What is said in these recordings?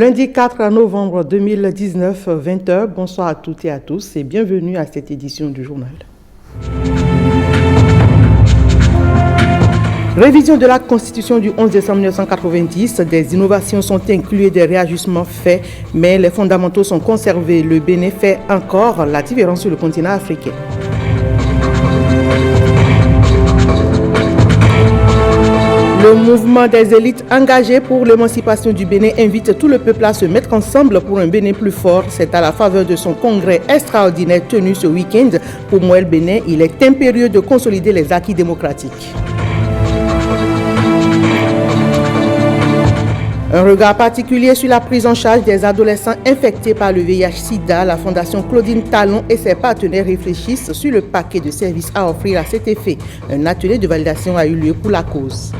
Lundi 4 novembre 2019, 20h. Bonsoir à toutes et à tous et bienvenue à cette édition du journal. Révision de la Constitution du 11 décembre 1990. Des innovations sont incluses et des réajustements faits, mais les fondamentaux sont conservés. Le Bénin fait encore la différence sur le continent africain. Le mouvement des élites engagées pour l'émancipation du Bénin invite tout le peuple à se mettre ensemble pour un Bénin plus fort. C'est à la faveur de son congrès extraordinaire tenu ce week-end. Pour Moël Bénin, il est impérieux de consolider les acquis démocratiques. Un regard particulier sur la prise en charge des adolescents infectés par le VIH-Sida. La Fondation Claudine Talon et ses partenaires réfléchissent sur le paquet de services à offrir à cet effet. Un atelier de validation a eu lieu pour la cause.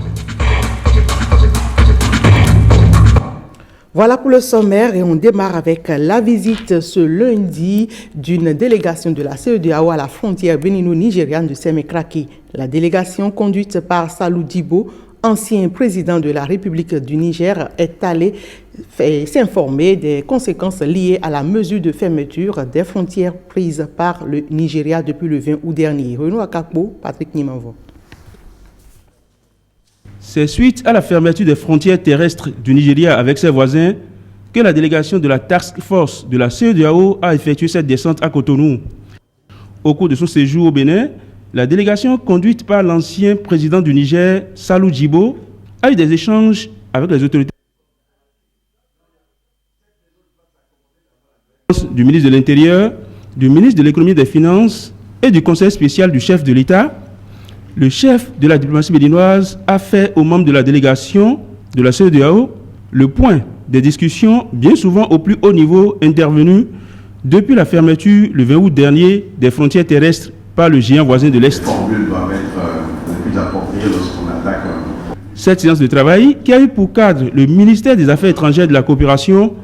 Voilà pour le sommaire et on démarre avec la visite ce lundi d'une délégation de la CEDEAO à la frontière bénino-nigériane de Sémé-Kraké. La délégation conduite par Salou Djibo, ancien président de la République du Niger, est allé s'informer des conséquences liées à la mesure de fermeture des frontières prises par le Nigeria depuis le 20 août dernier. Renaud Akakbo, Patrick Nimanvo. C'est suite à la fermeture des frontières terrestres du Nigeria avec ses voisins que la délégation de la Task Force de la CEDEAO a effectué cette descente à Cotonou. Au cours de son séjour au Bénin, la délégation conduite par l'ancien président du Niger, Salou Djibo, a eu des échanges avec les autorités du ministre de l'Intérieur, du ministre de l'Économie et des Finances et du conseil spécial du chef de l'État. Le chef de la diplomatie béninoise a fait aux membres de la délégation de la CEDEAO le point des discussions bien souvent au plus haut niveau intervenues depuis la fermeture le 20 août dernier des frontières terrestres par le géant voisin de l'Est. Cette séance de travail, qui a eu pour cadre le ministère des Affaires étrangères et de la coopération,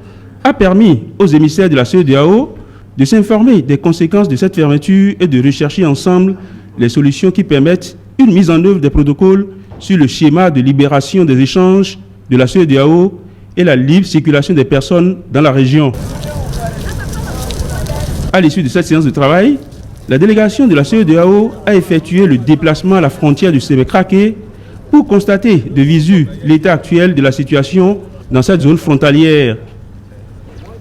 a permis aux émissaires de la CEDEAO de s'informer des conséquences de cette fermeture et de rechercher ensemble les solutions qui permettent une mise en œuvre des protocoles sur le schéma de libération des échanges de la CEDEAO et la libre circulation des personnes dans la région. À l'issue de cette séance de travail, la délégation de la CEDEAO a effectué le déplacement à la frontière du Sémé-Kraké pour constater de visu l'état actuel de la situation dans cette zone frontalière.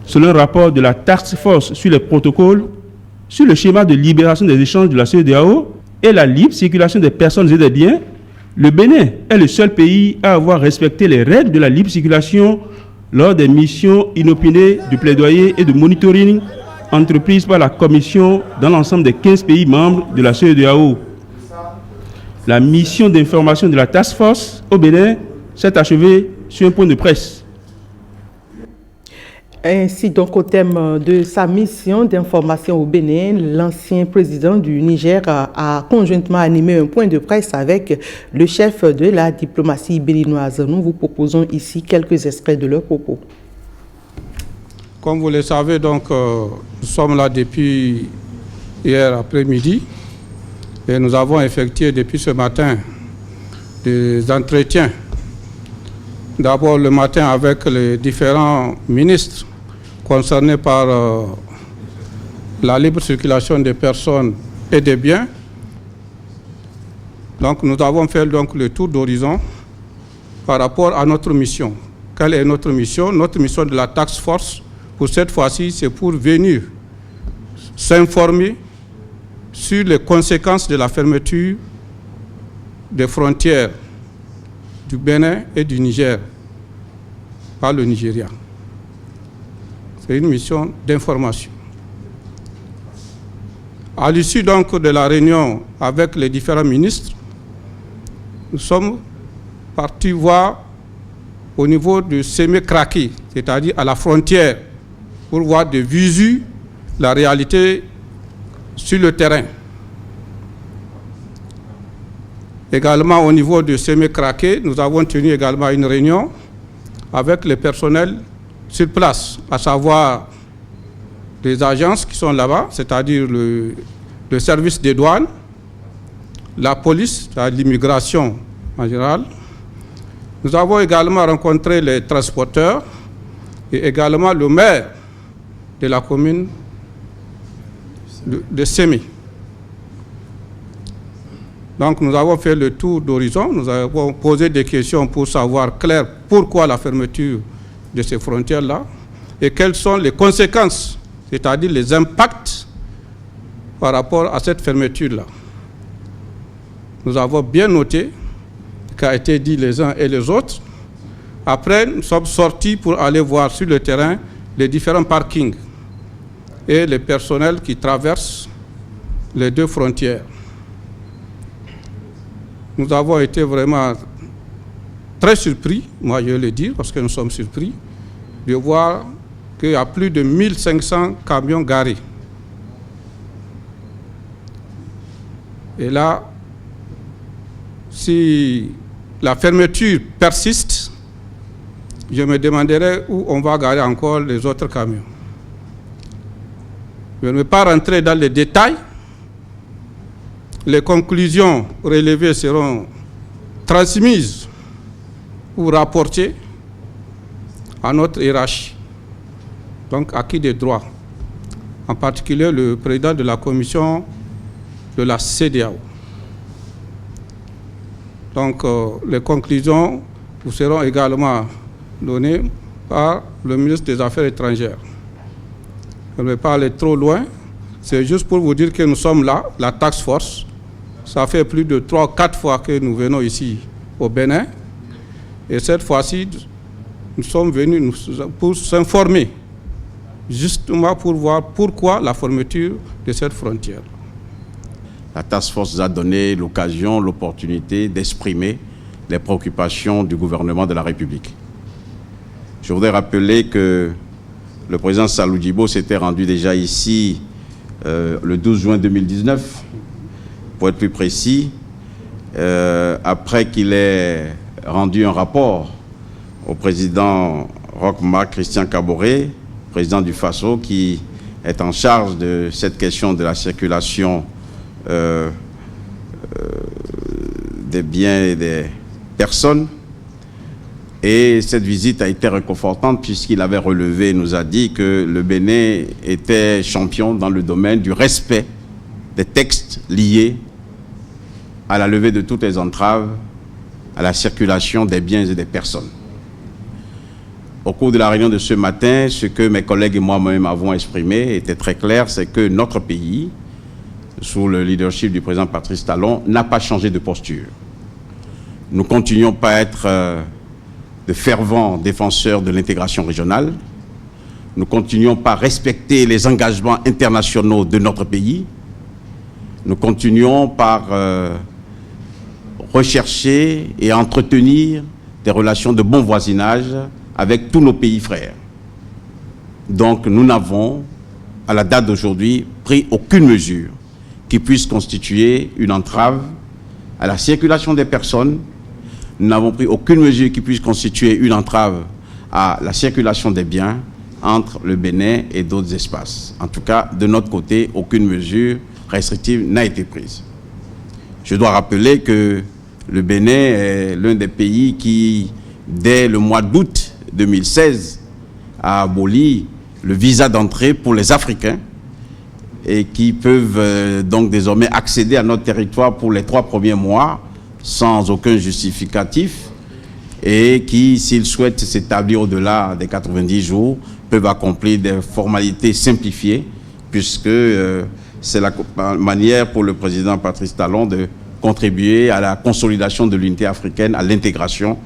Selon un rapport de la Task Force sur les protocoles, sur le schéma de libération des échanges de la CEDEAO et la libre circulation des personnes et des biens, le Bénin est le seul pays à avoir respecté les règles de la libre circulation lors des missions inopinées de plaidoyer et de monitoring entreprises par la Commission dans l'ensemble des 15 pays membres de la CEDEAO. La mission d'information de la Task Force au Bénin s'est achevée sur un point de presse. Ainsi donc au thème de sa mission d'information au Bénin, l'ancien président du Niger a conjointement animé un point de presse avec le chef de la diplomatie béninoise. Nous vous proposons ici quelques extraits de leurs propos. Comme vous le savez, donc, nous sommes là depuis hier après-midi et nous avons effectué depuis ce matin des entretiens. D'abord le matin avec les différents ministres concernés par la libre circulation des personnes et des biens. Donc nous avons fait donc le tour d'horizon par rapport à notre mission. Quelle est notre mission? Notre mission de la Task Force, pour cette fois-ci, c'est pour venir s'informer sur les conséquences de la fermeture des frontières du Bénin et du Niger par le Nigeria. C'est une mission d'information. À l'issue donc de la réunion avec les différents ministres, nous sommes partis voir au niveau de Sémé-Kraké, c'est-à-dire à la frontière, pour voir de visu la réalité sur le terrain. Également au niveau de Sémé-Kraké, nous avons tenu également une réunion avec le personnel sur place, à savoir les agences qui sont là-bas, c'est-à-dire le service des douanes, la police, l'immigration en général. Nous avons également rencontré les transporteurs et également le maire de la commune de Sémé. Donc nous avons fait le tour d'horizon, nous avons posé des questions pour savoir clair pourquoi la fermeture de ces frontières-là et quelles sont les conséquences, c'est-à-dire les impacts par rapport à cette fermeture-là. Nous avons bien noté ce qui a été dit les uns et les autres. Après, nous sommes sortis pour aller voir sur le terrain les différents parkings et les personnels qui traversent les deux frontières. Nous avons été vraiment très surpris, moi je vais le dire, parce que nous sommes surpris, de voir qu'il y a plus de 1500 camions garés. Et là, si la fermeture persiste, je me demanderai où on va garer encore les autres camions. Je ne vais pas rentrer dans les détails. Les conclusions relevées seront transmises ou rapportées à notre hiérarchie, donc acquis des droits, en particulier le président de la commission de la CEDEAO. Donc les conclusions vous seront également données par le ministre des Affaires étrangères. Je ne vais pas aller trop loin, c'est juste pour vous dire que nous sommes là, la task force. Ça fait plus de 3-4 fois que nous venons ici au Bénin. Et cette fois-ci, nous sommes venus pour s'informer, justement pour voir pourquoi la fermeture de cette frontière. La task force nous a donné l'occasion, l'opportunité d'exprimer les préoccupations du gouvernement de la République. Je voudrais rappeler que le président Salou Djibo s'était rendu déjà ici le 12 juin 2019, pour être plus précis, après qu'il ait rendu un rapport au président Roch-Marc Christian Kaboré, président du Faso, qui est en charge de cette question de la circulation des biens et des personnes. Et cette visite a été réconfortante puisqu'il avait relevé, nous a dit que le Bénin était champion dans le domaine du respect des textes liés à la levée de toutes les entraves à la circulation des biens et des personnes. Au cours de la réunion de ce matin, ce que mes collègues et moi-même avons exprimé était très clair, c'est que notre pays, sous le leadership du président Patrice Talon, n'a pas changé de posture. Nous continuons pas à être de fervents défenseurs de l'intégration régionale. Nous continuons pas à respecter les engagements internationaux de notre pays. Nous continuons par rechercher et entretenir des relations de bon voisinage avec tous nos pays frères. Donc nous n'avons, à la date d'aujourd'hui, pris aucune mesure qui puisse constituer une entrave à la circulation des personnes. Nous n'avons pris aucune mesure qui puisse constituer une entrave à la circulation des biens entre le Bénin et d'autres espaces. En tout cas, de notre côté, aucune mesure restrictive n'a été prise. Je dois rappeler que le Bénin est l'un des pays qui, dès le mois d'août 2016, a aboli le visa d'entrée pour les Africains et qui peuvent donc désormais accéder à notre territoire pour les 3 premiers mois sans aucun justificatif et qui, s'ils souhaitent s'établir au-delà des 90 jours, peuvent accomplir des formalités simplifiées puisque c'est la manière pour le président Patrice Talon de contribuer à la consolidation de l'unité africaine, à l'intégration,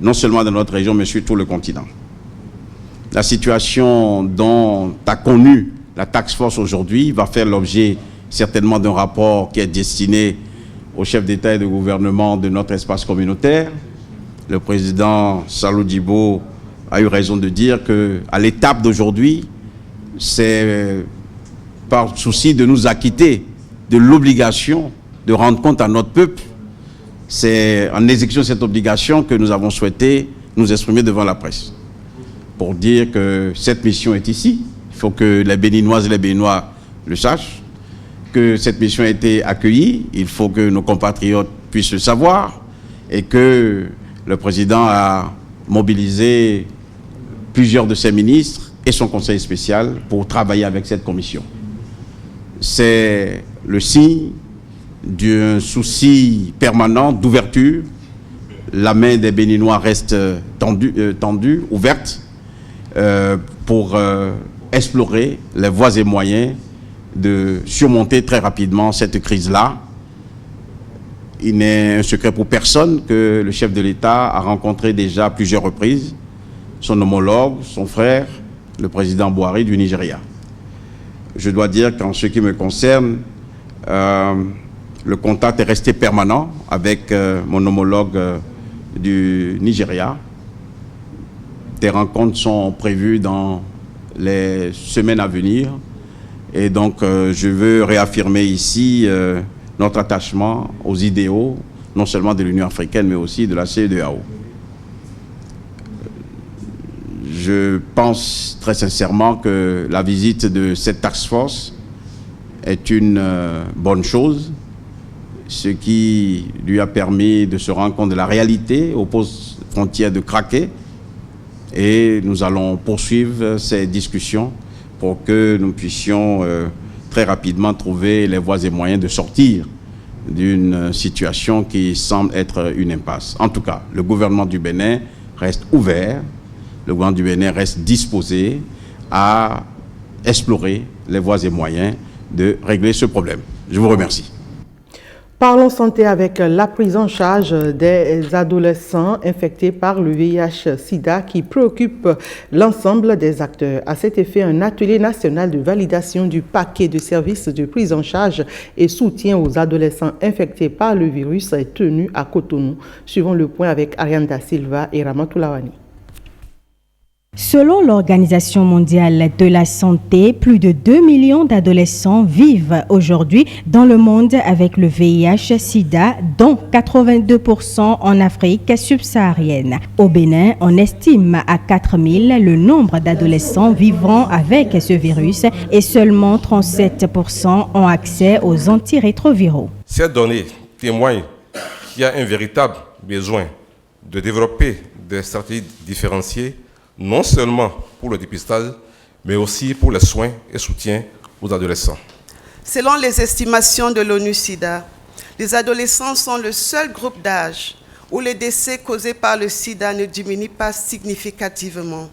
non seulement de notre région, mais sur tout le continent. La situation dont a connu la task force aujourd'hui va faire l'objet certainement d'un rapport qui est destiné au chef d'État et de gouvernement de notre espace communautaire. Le président Salou Djibo a eu raison de dire qu'à l'étape d'aujourd'hui, c'est par souci de nous acquitter de l'obligation de rendre compte à notre peuple. C'est en exécution de cette obligation que nous avons souhaité nous exprimer devant la presse pour dire que cette mission est ici. Il faut que les Béninoises et les Béninois le sachent, que cette mission a été accueillie. Il faut que nos compatriotes puissent le savoir et que le président a mobilisé plusieurs de ses ministres et son conseil spécial pour travailler avec cette commission. C'est le signe d'un souci permanent d'ouverture. La main des Béninois reste tendue, ouverte, pour explorer les voies et moyens de surmonter très rapidement cette crise-là. Il n'est un secret pour personne que le chef de l'État a rencontré déjà à plusieurs reprises son homologue, son frère, le président Buhari du Nigeria. Je dois dire qu'en ce qui me concerne, le contact est resté permanent avec mon homologue du Nigeria. Des rencontres sont prévues dans les semaines à venir. Et donc, je veux réaffirmer ici notre attachement aux idéaux, non seulement de l'Union africaine, mais aussi de la CEDEAO. Je pense très sincèrement que la visite de cette task force est une bonne chose, ce qui lui a permis de se rendre compte de la réalité aux postes frontières de Kraké. Et nous allons poursuivre ces discussions pour que nous puissions très rapidement trouver les voies et moyens de sortir d'une situation qui semble être une impasse. En tout cas, le gouvernement du Bénin reste ouvert, le gouvernement du Bénin reste disposé à explorer les voies et moyens de régler ce problème. Je vous remercie. Parlons santé avec la prise en charge des adolescents infectés par le VIH-Sida qui préoccupe l'ensemble des acteurs. À cet effet, un atelier national de validation du paquet de services de prise en charge et soutien aux adolescents infectés par le virus est tenu à Cotonou. Suivons le point avec Ariane Da Silva et Ramatou Lawani. Selon l'Organisation mondiale de la santé, plus de 2 millions d'adolescents vivent aujourd'hui dans le monde avec le VIH-Sida, dont 82% en Afrique subsaharienne. Au Bénin, on estime à 4 000 le nombre d'adolescents vivant avec ce virus et seulement 37% ont accès aux antirétroviraux. Ces données témoignent qu'il y a un véritable besoin de développer des stratégies différenciées, non seulement pour le dépistage, mais aussi pour les soins et soutien aux adolescents. Selon les estimations de l'ONU-SIDA, les adolescents sont le seul groupe d'âge où les décès causés par le sida ne diminuent pas significativement,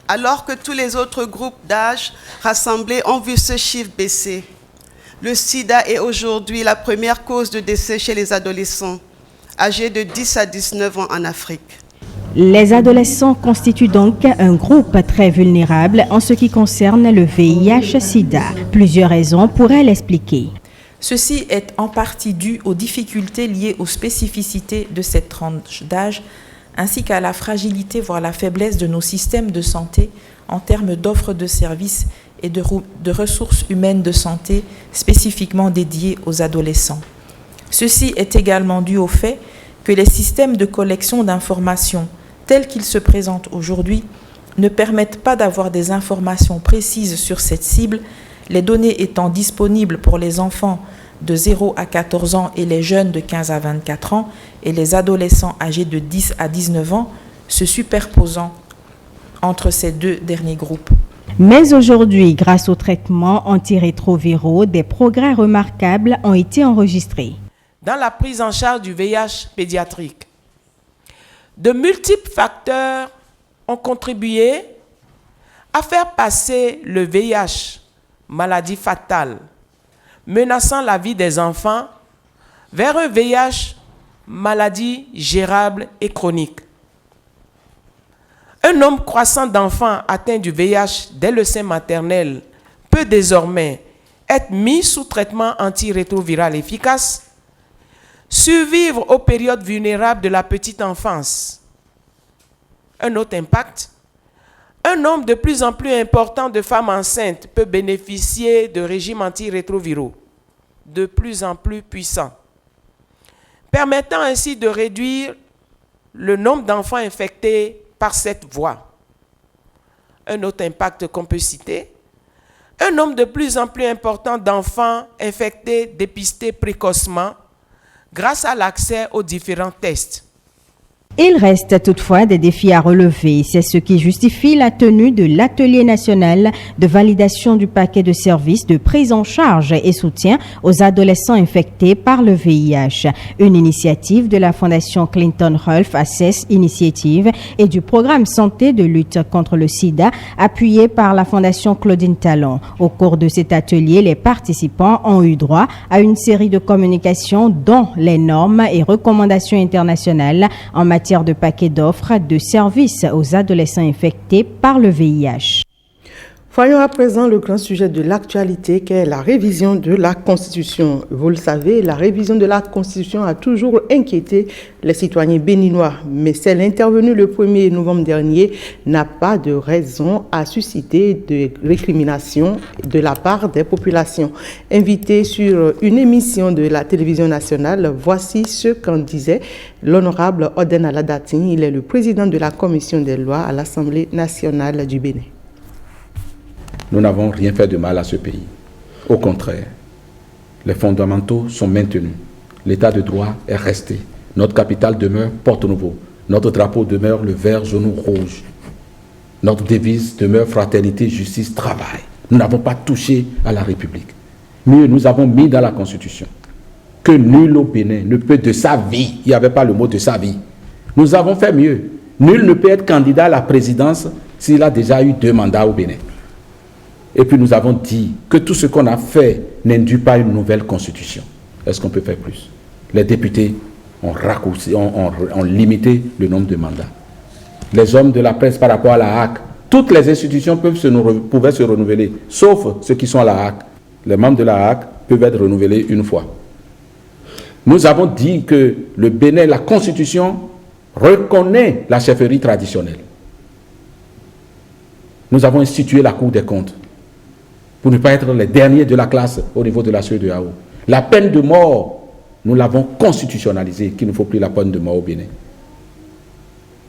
alors que tous les autres groupes d'âge rassemblés ont vu ce chiffre baisser. Le sida est aujourd'hui la première cause de décès chez les adolescents, âgés de 10 à 19 ans en Afrique. Les adolescents constituent donc un groupe très vulnérable en ce qui concerne le VIH-Sida. Plusieurs raisons pourraient l'expliquer. Ceci est en partie dû aux difficultés liées aux spécificités de cette tranche d'âge, ainsi qu'à la fragilité, voire la faiblesse de nos systèmes de santé en termes d'offres de services et de ressources humaines de santé spécifiquement dédiées aux adolescents. Ceci est également dû au fait que les systèmes de collection d'informations tels qu'ils se présentent aujourd'hui ne permettent pas d'avoir des informations précises sur cette cible, les données étant disponibles pour les enfants de 0 à 14 ans et les jeunes de 15 à 24 ans et les adolescents âgés de 10 à 19 ans se superposant entre ces deux derniers groupes. Mais aujourd'hui, grâce aux traitements antirétroviraux, des progrès remarquables ont été enregistrés. Dans la prise en charge du VIH pédiatrique, de multiples facteurs ont contribué à faire passer le VIH, maladie fatale, menaçant la vie des enfants, vers un VIH, maladie gérable et chronique. Un nombre croissant d'enfants atteints du VIH dès le sein maternel peut désormais être mis sous traitement antirétroviral efficace, survivre aux périodes vulnérables de la petite enfance. Un autre impact, un nombre de plus en plus important de femmes enceintes peut bénéficier de régimes antirétroviraux de plus en plus puissants, permettant ainsi de réduire le nombre d'enfants infectés par cette voie. Un autre impact qu'on peut citer, un nombre de plus en plus important d'enfants infectés dépistés précocement grâce à l'accès aux différents tests. Il reste toutefois des défis à relever. C'est ce qui justifie la tenue de l'atelier national de validation du paquet de services de prise en charge et soutien aux adolescents infectés par le VIH. Une initiative de la Fondation Clinton Health Access Initiative et du programme santé de lutte contre le sida appuyé par la Fondation Claudine Talon. Au cours de cet atelier, les participants ont eu droit à une série de communications dont les normes et recommandations internationales en matière de paquets d'offres de services aux adolescents infectés par le VIH. Voyons à présent le grand sujet de l'actualité qui est la révision de la Constitution. Vous le savez, la révision de la Constitution a toujours inquiété les citoyens béninois, mais celle intervenue le 1er novembre dernier n'a pas de raison à susciter de récriminations de la part des populations. Invité sur une émission de la télévision nationale, voici ce qu'en disait l'honorable Oden Aladatin. Il est le président de la commission des lois à l'Assemblée nationale du Bénin. Nous n'avons rien fait de mal à ce pays. Au contraire, les fondamentaux sont maintenus. L'état de droit est resté. Notre capitale demeure Porto-Novo. Notre drapeau demeure le vert, jaune, rouge. Notre devise demeure fraternité, justice, travail. Nous n'avons pas touché à la République. Mieux, nous avons mis dans la Constitution que nul au Bénin ne peut de sa vie, il n'y avait pas le mot de sa vie. Nous avons fait mieux. Nul ne peut être candidat à la présidence s'il a déjà eu 2 mandats au Bénin. Et puis nous avons dit que tout ce qu'on a fait n'induit pas une nouvelle constitution. Est-ce qu'on peut faire plus? Les députés ont raccourci, ont limité le nombre de mandats. Les hommes de la presse par rapport à la HAC, toutes les institutions pouvaient se renouveler, sauf ceux qui sont à la HAC. Les membres de la HAC peuvent être renouvelés une fois. Nous avons dit que le Bénin, la constitution, reconnaît la chefferie traditionnelle. Nous avons institué la Cour des comptes pour ne pas être les derniers de la classe au niveau de la CEDEAO. La peine de mort, nous l'avons constitutionnalisée, qu'il ne faut plus la peine de mort au Bénin.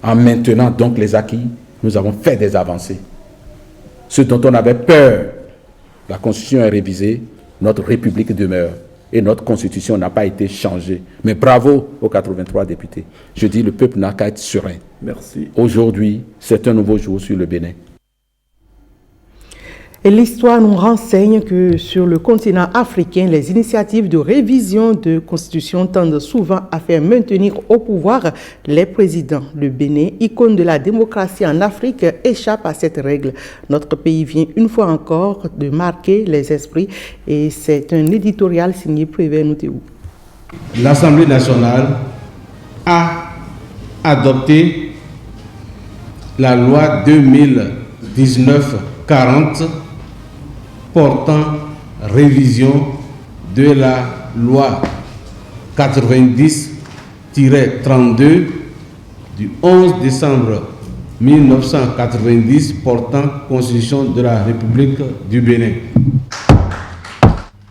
En maintenant donc les acquis, nous avons fait des avancées. Ce dont on avait peur, la Constitution est révisée, notre République demeure et notre Constitution n'a pas été changée. Mais bravo aux 83 députés. Je dis, le peuple n'a qu'à être serein. Merci. Aujourd'hui, c'est un nouveau jour sur le Bénin. Et l'histoire nous renseigne que sur le continent africain, les initiatives de révision de constitution tendent souvent à faire maintenir au pouvoir les présidents. Le Bénin, icône de la démocratie en Afrique, échappe à cette règle. Notre pays vient une fois encore de marquer les esprits et c'est un éditorial signé Prévert Noutéou. L'Assemblée nationale a adopté la loi 2019-40 portant révision de la loi 90-32 du 11 décembre 1990 portant Constitution de la République du Bénin.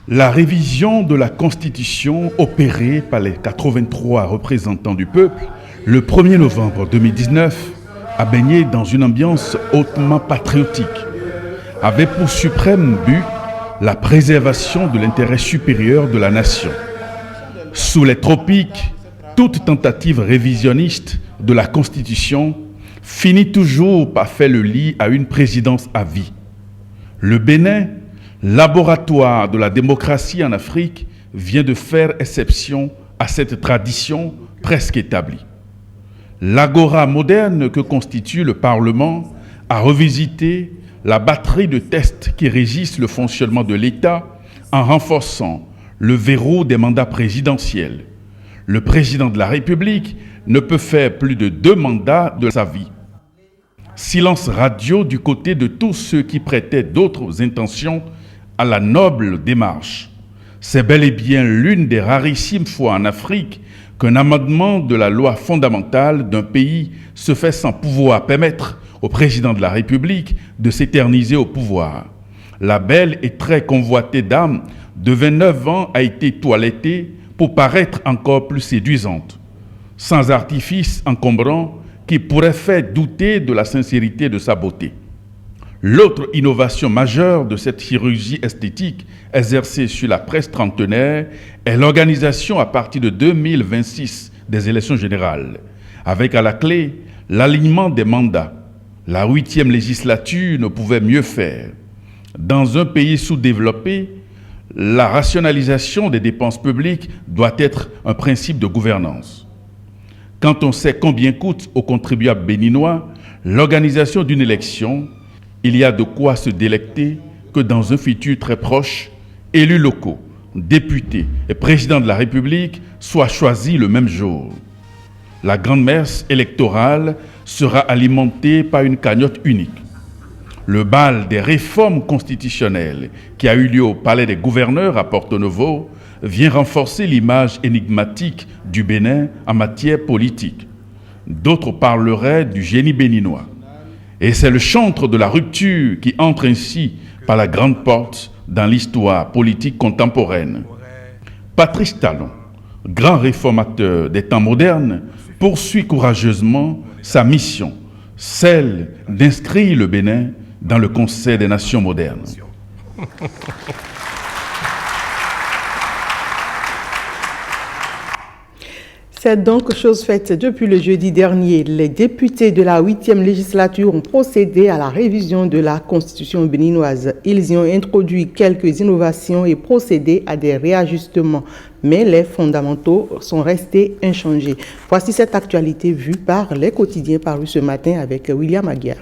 La révision de la Constitution opérée par les 83 représentants du peuple le 1er novembre 2019 a baigné dans une ambiance hautement patriotique, avait pour suprême but la préservation de l'intérêt supérieur de la nation. Sous les tropiques, toute tentative révisionniste de la Constitution finit toujours par faire le lit à une présidence à vie. Le Bénin, laboratoire de la démocratie en Afrique, vient de faire exception à cette tradition presque établie. L'agora moderne que constitue le Parlement a revisité la batterie de tests qui régissent le fonctionnement de l'État en renforçant le verrou des mandats présidentiels. Le président de la République ne peut faire plus de 2 mandats de sa vie. Silence radio du côté de tous ceux qui prêtaient d'autres intentions à la noble démarche. C'est bel et bien l'une des rarissimes fois en Afrique qu'un amendement de la loi fondamentale d'un pays se fait sans pouvoir permettre au président de la République de s'éterniser au pouvoir. La belle et très convoitée dame de 29 ans a été toilettée pour paraître encore plus séduisante, sans artifice encombrant qui pourrait faire douter de la sincérité de sa beauté. L'autre innovation majeure de cette chirurgie esthétique exercée sur la presse trentenaire est l'organisation à partir de 2026 des élections générales. avec à la clé l'alignement des mandats. La 8e législature ne pouvait mieux faire. Dans un pays sous-développé, la rationalisation des dépenses publiques doit être un principe de gouvernance. Quand on sait combien coûte aux contribuables béninois l'organisation d'une élection, il y a de quoi se délecter que dans un futur très proche, élus locaux, députés et présidents de la République soient choisis le même jour. La grande messe électorale sera alimentée par une cagnotte unique. Le bal des réformes constitutionnelles qui a eu lieu au Palais des Gouverneurs à Porto Novo vient renforcer l'image énigmatique du Bénin en matière politique. D'autres parleraient du génie béninois. Et c'est le chantre de la rupture qui entre ainsi par la grande porte dans l'histoire politique contemporaine. Patrice Talon, grand réformateur des temps modernes, poursuit courageusement sa mission, celle d'inscrire le Bénin dans le concert des nations modernes. C'est donc chose faite depuis le jeudi dernier. Les députés de la 8e législature ont procédé à la révision de la Constitution béninoise. Ils y ont introduit quelques innovations et procédé à des réajustements. Mais les fondamentaux sont restés inchangés. Voici cette actualité vue par les quotidiens parus ce matin avec William Aguiar.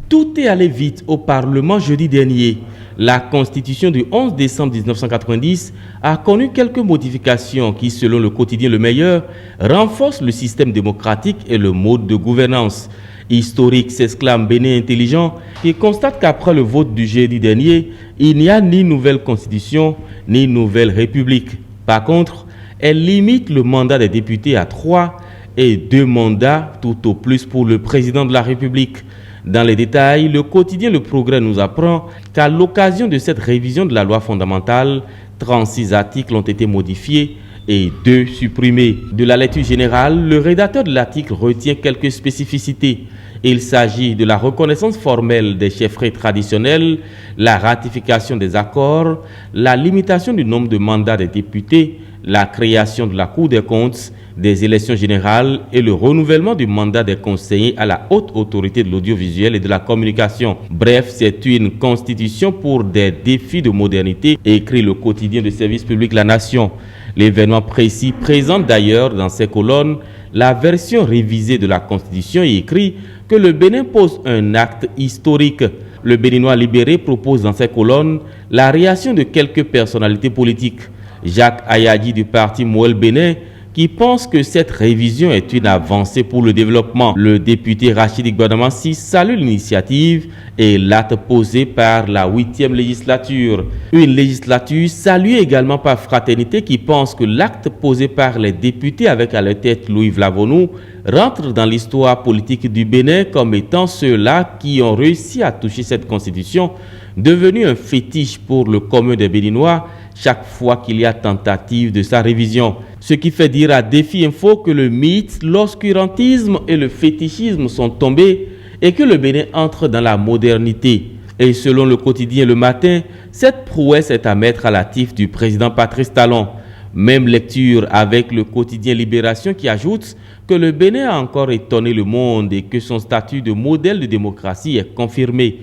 Tout est allé vite au Parlement jeudi dernier. La Constitution du 11 décembre 1990 a connu quelques modifications qui, selon le quotidien Le Meilleur, renforcent le système démocratique et le mode de gouvernance. Historique, s'exclame Bénin Intelligent, qui constate qu'après le vote du jeudi dernier, il n'y a ni nouvelle Constitution, ni nouvelle République. Par contre, elle limite le mandat des députés à 3 et 2 mandats tout au plus pour le président de la République. Dans les détails, le quotidien Le Progrès nous apprend qu'à l'occasion de cette révision de la loi fondamentale, 36 articles ont été modifiés et 2 supprimés. De la lecture générale, le rédacteur de l'article retient quelques spécificités. Il s'agit de la reconnaissance formelle des chefferies traditionnelles, la ratification des accords, la limitation du nombre de mandats des députés, la création de la Cour des comptes, des élections générales et le renouvellement du mandat des conseillers à la haute autorité de l'audiovisuel et de la communication. Bref, c'est une constitution pour des défis de modernité, écrit le quotidien de service public La Nation. L'événement précis présente d'ailleurs dans ses colonnes la version révisée de la constitution et écrit que le Bénin pose un acte historique. Le Béninois libéré propose dans ses colonnes la réaction de quelques personnalités politiques. Jacques Ayadi du parti Mouel Bénin qui pense que cette révision est une avancée pour le développement. Le député Rachid Igbodamassi salue l'initiative et l'acte posé par la 8e législature. Une législature saluée également par Fraternité qui pense que l'acte posé par les députés avec à leur tête Louis Vlavonou rentre dans l'histoire politique du Bénin comme étant ceux-là qui ont réussi à toucher cette constitution, devenue un fétiche pour le commun des Béninois chaque fois qu'il y a tentative de sa révision. Ce qui fait dire à Défi Info que le mythe, l'obscurantisme et le fétichisme sont tombés et que le Bénin entre dans la modernité. Et selon le quotidien Le Matin, cette prouesse est à mettre à l'actif du président Patrice Talon. Même lecture avec le quotidien Libération qui ajoute que le Bénin a encore étonné le monde et que son statut de modèle de démocratie est confirmé.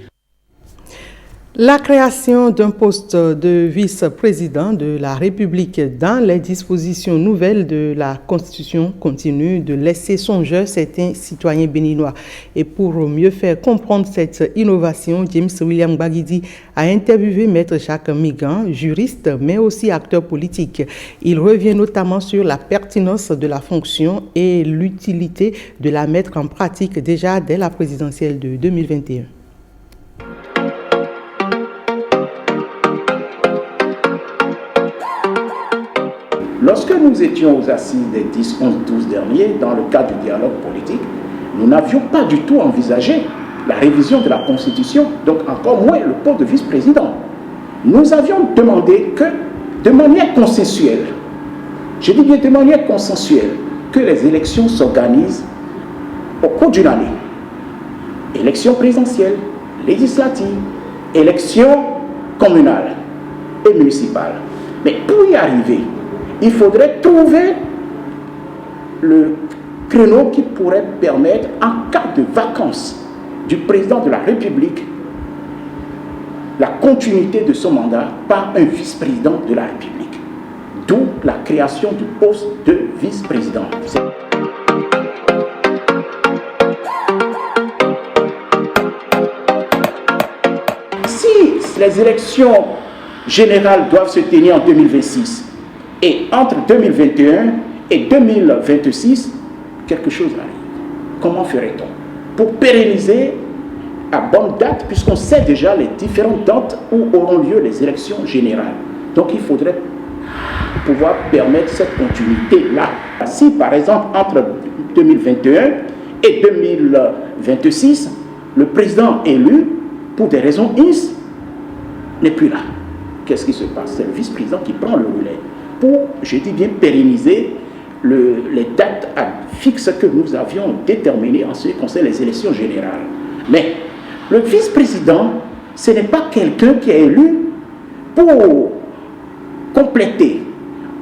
La création d'un poste de vice-président de la République dans les dispositions nouvelles de la Constitution continue de laisser songeur certains citoyens béninois. Et pour mieux faire comprendre cette innovation, James William Bagidi a interviewé Maître Jacques Migan, juriste mais aussi acteur politique. Il revient notamment sur la pertinence de la fonction et l'utilité de la mettre en pratique déjà dès la présidentielle de 2021. Lorsque nous étions aux assises des 10, 11, 12 derniers, dans le cadre du dialogue politique, nous n'avions pas du tout envisagé la révision de la Constitution, donc encore moins le poste de vice-président. Nous avions demandé que, de manière consensuelle, je dis bien de manière consensuelle, que les élections s'organisent au cours d'une année. Élections présidentielles, législatives, élections communales et municipales. Mais pour y arriver, il faudrait trouver le créneau qui pourrait permettre, en cas de vacances du président de la République, la continuité de son mandat par un vice-président de la République. D'où la création du poste de vice-président. Si les élections générales doivent se tenir en 2026 et entre 2021 et 2026, quelque chose arrive. Comment ferait-on pour pérenniser à bonne date, puisqu'on sait déjà les différentes dates où auront lieu les élections générales? Donc il faudrait pouvoir permettre cette continuité-là. Si par exemple entre 2021 et 2026, le président élu, pour des raisons INS, n'est plus là, qu'est-ce qui se passe? C'est le vice-président qui prend le relais pour, je dis bien, pérenniser les dates fixes que nous avions déterminées en ce qui concerne les élections générales. Mais le vice-président, ce n'est pas quelqu'un qui est élu pour compléter,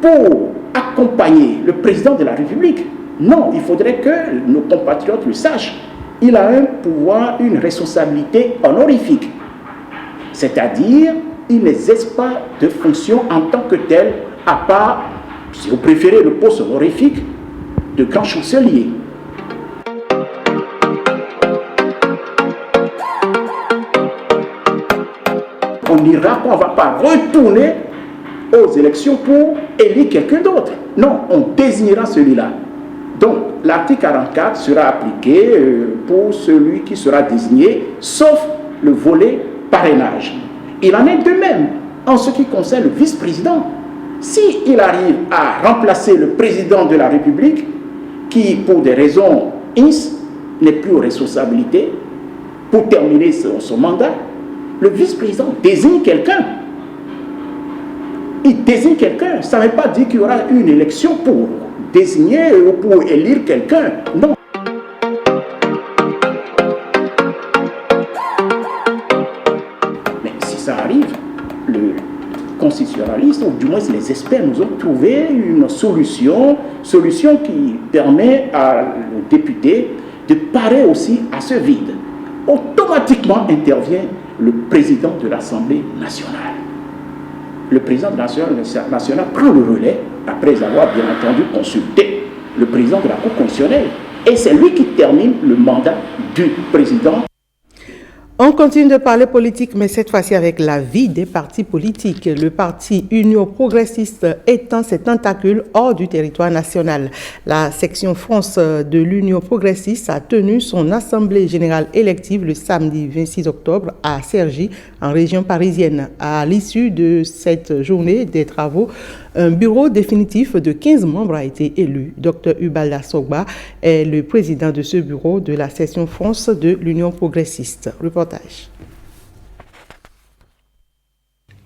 pour accompagner le président de la République. Non, il faudrait que nos compatriotes le sachent. Il a un pouvoir, une responsabilité honorifique. C'est-à-dire, il n'exerce pas de fonction en tant que tel, à part, si vous préférez, le poste honorifique de grand chancelier. On n'ira pas, on ne va pas retourner aux élections pour élire quelqu'un d'autre. Non, on désignera celui-là. Donc, l'article 44 sera appliqué pour celui qui sera désigné, sauf le volet parrainage. Il en est de même en ce qui concerne le vice-président. S'il arrive à remplacer le président de la République, qui, pour des raisons INS, n'est plus aux responsabilités, pour terminer son mandat, le vice-président désigne quelqu'un. Il désigne quelqu'un. Ça ne veut pas dire qu'il y aura une élection pour désigner ou pour élire quelqu'un. Non. Mais si ça arrive, le constitutionnaliste, ou du moins les experts, nous ont trouvé une solution qui permet au député de parer aussi à ce vide. Automatiquement intervient le président de l'Assemblée nationale. Le président de l'Assemblée nationale prend le relais après avoir bien entendu consulté le président de la Cour constitutionnelle. Et c'est lui qui termine le mandat du président. On continue de parler politique, mais cette fois-ci avec la vie des partis politiques. Le parti Union progressiste étend ses tentacules hors du territoire national. La section France de l'Union progressiste a tenu son assemblée générale élective le samedi 26 octobre à Cergy, en région parisienne. À l'issue de cette journée des travaux, un bureau définitif de 15 membres a été élu. Dr Ubald Assogba est le président de ce bureau de la section France de l'Union progressiste. Reportage.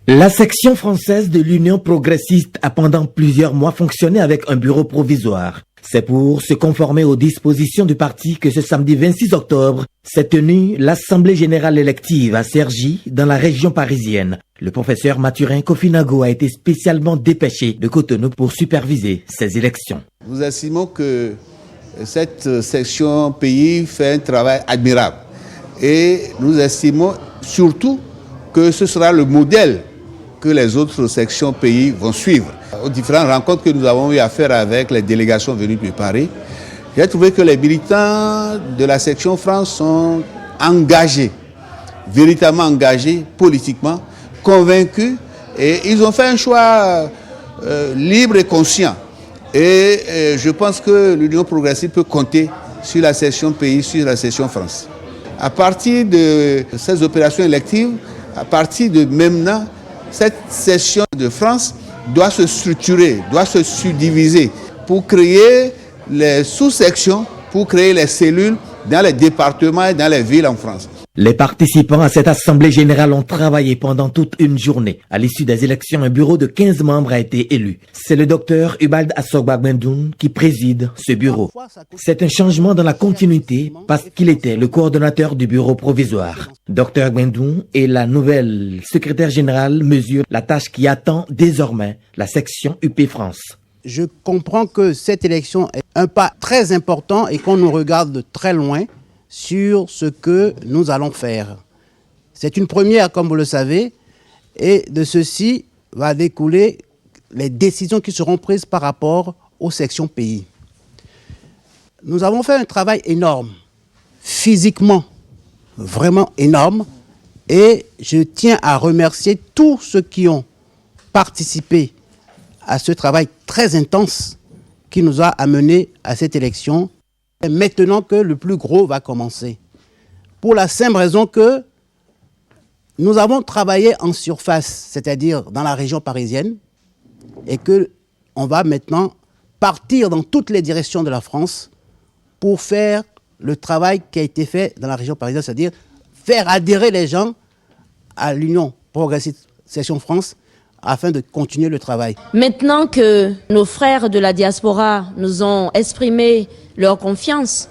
La section française de l'Union progressiste a pendant plusieurs mois fonctionné avec un bureau provisoire. C'est pour se conformer aux dispositions du parti que ce samedi 26 octobre s'est tenue l'Assemblée générale élective à Cergy, dans la région parisienne. Le professeur Mathurin Kofinago a été spécialement dépêché de Cotonou pour superviser ces élections. Nous estimons que cette section pays fait un travail admirable. Et nous estimons surtout que ce sera le modèle que les autres sections pays vont suivre. Aux différentes rencontres que nous avons eu à faire avec les délégations venues de Paris, j'ai trouvé que les militants de la section France sont engagés, véritablement engagés politiquement, convaincus, et ils ont fait un choix libre et conscient. Et je pense que l'Union progressiste peut compter sur la section pays, sur la section France. À partir de ces opérations électives, à partir de maintenant, cette section de France doit se structurer, doit se subdiviser pour créer les sous-sections, pour créer les cellules dans les départements et dans les villes en France. Les participants à cette assemblée générale ont travaillé pendant toute une journée. À l'issue des élections, un bureau de 15 membres a été élu. C'est le docteur Ubald Assogba qui préside ce bureau. C'est un changement dans la continuité parce qu'il était le coordonnateur du bureau provisoire. Dr Gbendoun et la nouvelle secrétaire générale mesurent la tâche qui attend désormais la section UP France. je comprends que cette élection est un pas très important et qu'on nous regarde de très loin sur ce que nous allons faire. C'est une première, comme vous le savez, et de ceci va découler les décisions qui seront prises par rapport aux sections pays. Nous avons fait un travail énorme, physiquement, vraiment énorme, et je tiens à remercier tous ceux qui ont participé à ce travail très intense qui nous a amenés à cette élection. Et maintenant que le plus gros va commencer. Pour la simple raison que nous avons travaillé en surface, c'est-à-dire dans la région parisienne, et qu'on va maintenant partir dans toutes les directions de la France pour faire le travail qui a été fait dans la région parisienne, c'est-à-dire faire adhérer les gens à l'Union progressiste Section France afin de continuer le travail. Maintenant que nos frères de la diaspora nous ont exprimé leur confiance,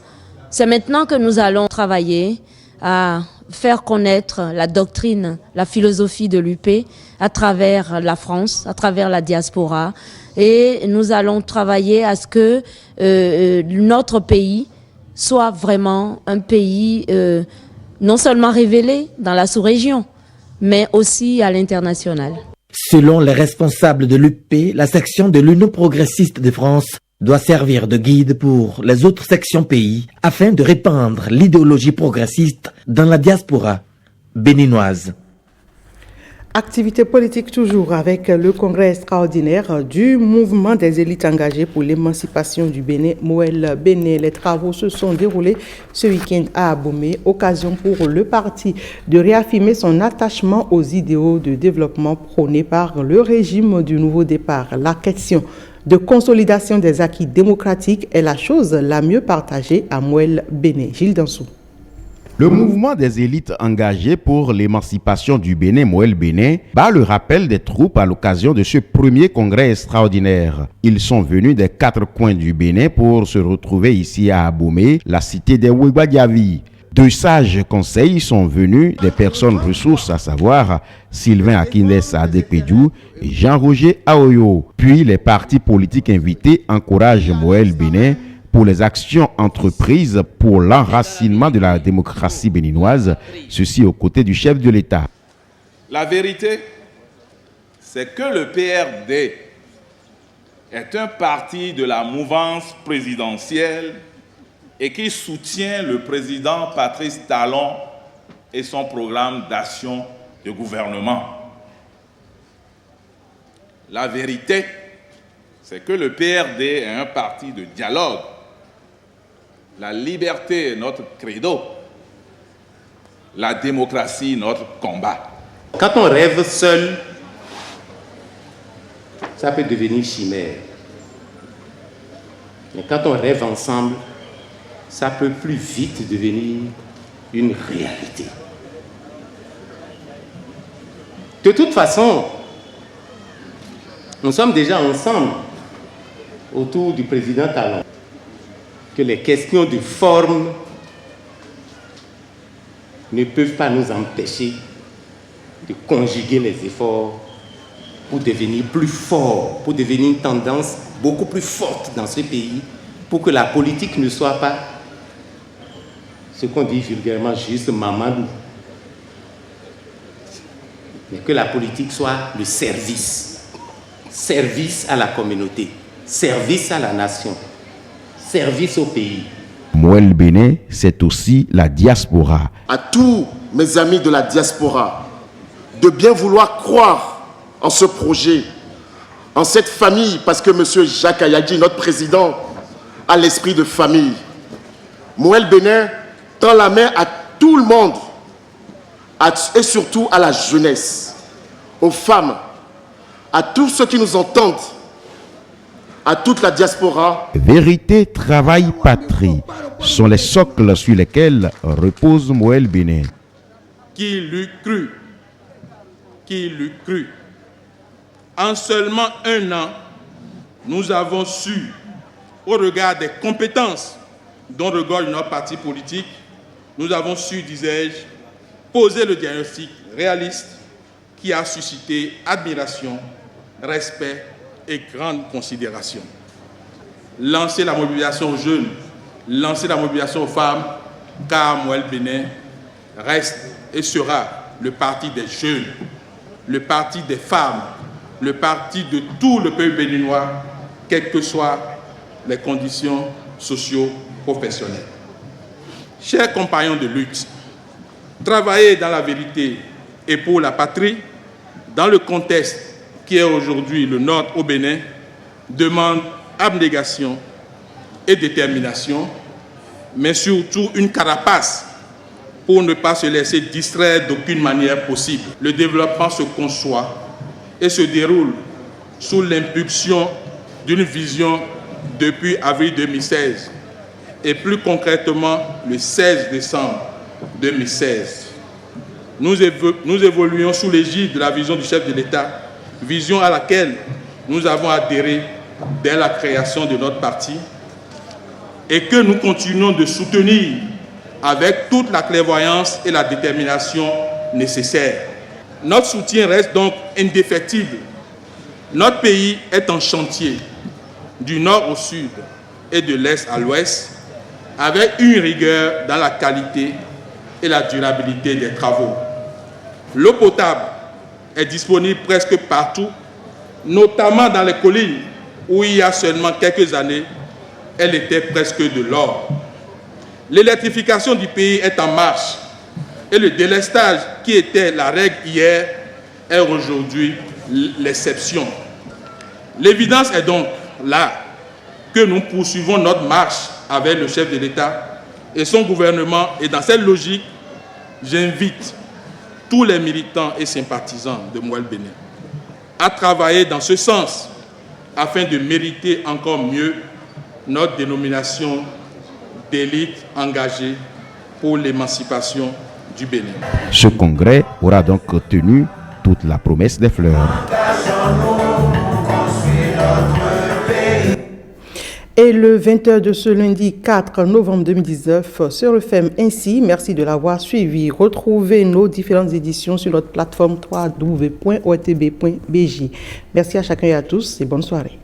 c'est maintenant que nous allons travailler à faire connaître la doctrine, la philosophie de l'UP à travers la France, à travers la diaspora. Et nous allons travailler à ce que notre pays soit vraiment un pays non seulement révélé dans la sous-région, mais aussi à l'international. Selon les responsables de l'UP, la section de l'Union progressiste de France doit servir de guide pour les autres sections pays afin de répandre l'idéologie progressiste dans la diaspora béninoise. Activité politique toujours avec le congrès extraordinaire du mouvement des élites engagées pour l'émancipation du Bénin, Moël Bénin. Les travaux se sont déroulés ce week-end à Abomey, occasion pour le parti de réaffirmer son attachement aux idéaux de développement prônés par le régime du nouveau départ. La question de consolidation des acquis démocratiques est la chose la mieux partagée à Moël Bénin. Gilles Dansou. Le mouvement des élites engagées pour l'émancipation du Bénin, Moël Bénin, bat le rappel des troupes à l'occasion de ce premier congrès extraordinaire. Ils sont venus des 4 coins du Bénin pour se retrouver ici à Abomey, la cité des Ouégbadiavi. 2 sages conseils sont venus des personnes ressources, à savoir Sylvain Akines Adekpedjou et Jean-Roger Aoyo. Puis les partis politiques invités encouragent Moël Bénin pour les actions entreprises pour l'enracinement de la démocratie béninoise, ceci aux côtés du chef de l'État. La vérité, c'est que le PRD est un parti de la mouvance présidentielle et qui soutient le président Patrice Talon et son programme d'action de gouvernement. La vérité, c'est que le PRD est un parti de dialogue. La liberté est notre credo. La démocratie, notre combat. Quand on rêve seul, ça peut devenir chimère. Mais quand on rêve ensemble, ça peut plus vite devenir une réalité. De toute façon, nous sommes déjà ensemble autour du président Talon. Que les questions de forme ne peuvent pas nous empêcher de conjuguer les efforts pour devenir plus forts, pour devenir une tendance beaucoup plus forte dans ce pays, pour que la politique ne soit pas ce qu'on dit vulgairement juste mamadou, mais que la politique soit le service, service à la communauté, service à la nation, service au pays. Moël Bénin, c'est aussi la diaspora. À tous mes amis de la diaspora, de bien vouloir croire en ce projet, en cette famille, parce que M. Jacques Ayadi, notre président, a l'esprit de famille. Moël Bénin tend la main à tout le monde, et surtout à la jeunesse, aux femmes, à tous ceux qui nous entendent, à toute la diaspora. Vérité, travail, patrie sont les socles sur lesquels repose Moël Bénin. Qui l'eût cru? Qui l'eût cru? En seulement 1 an, nous avons su, au regard des compétences dont regorge notre parti politique, nous avons su, disais-je, poser le diagnostic réaliste qui a suscité admiration, respect et grande considération. Lancer la mobilisation aux jeunes, lancer la mobilisation aux femmes, car Moelle Bénin reste et sera le parti des jeunes, le parti des femmes, le parti de tout le peuple béninois, quelles que soient les conditions socio-professionnelles. Chers compagnons de lutte, travailler dans la vérité et pour la patrie, dans le contexte qui est aujourd'hui le Nord au Bénin, demande abnégation et détermination, mais surtout une carapace pour ne pas se laisser distraire d'aucune manière possible. Le développement se conçoit et se déroule sous l'impulsion d'une vision depuis avril 2016 et plus concrètement le 16 décembre 2016. Nous évoluons sous l'égide de la vision du chef de l'État, vision à laquelle nous avons adhéré dès la création de notre parti et que nous continuons de soutenir avec toute la clairvoyance et la détermination nécessaires. Notre soutien reste donc indéfectible. Notre pays est en chantier, du nord au sud et de l'est à l'ouest, avec une rigueur dans la qualité et la durabilité des travaux. L'eau potable est disponible presque partout, notamment dans les collines où il y a seulement quelques années, elle était presque de l'or. L'électrification du pays est en marche et le délestage qui était la règle hier est aujourd'hui l'exception. L'évidence est donc là que nous poursuivons notre marche avec le chef de l'État et son gouvernement, et dans cette logique, j'invite tous les militants et sympathisants de Moelle Bénin à travailler dans ce sens afin de mériter encore mieux notre dénomination d'élite engagée pour l'émancipation du Bénin. Ce congrès aura donc tenu toute la promesse des fleurs. Et le 20h de ce lundi 4 novembre 2019 se referme ainsi. Merci de l'avoir suivi. Retrouvez nos différentes éditions sur notre plateforme www.otb.bj. Merci à chacun et à tous et bonne soirée.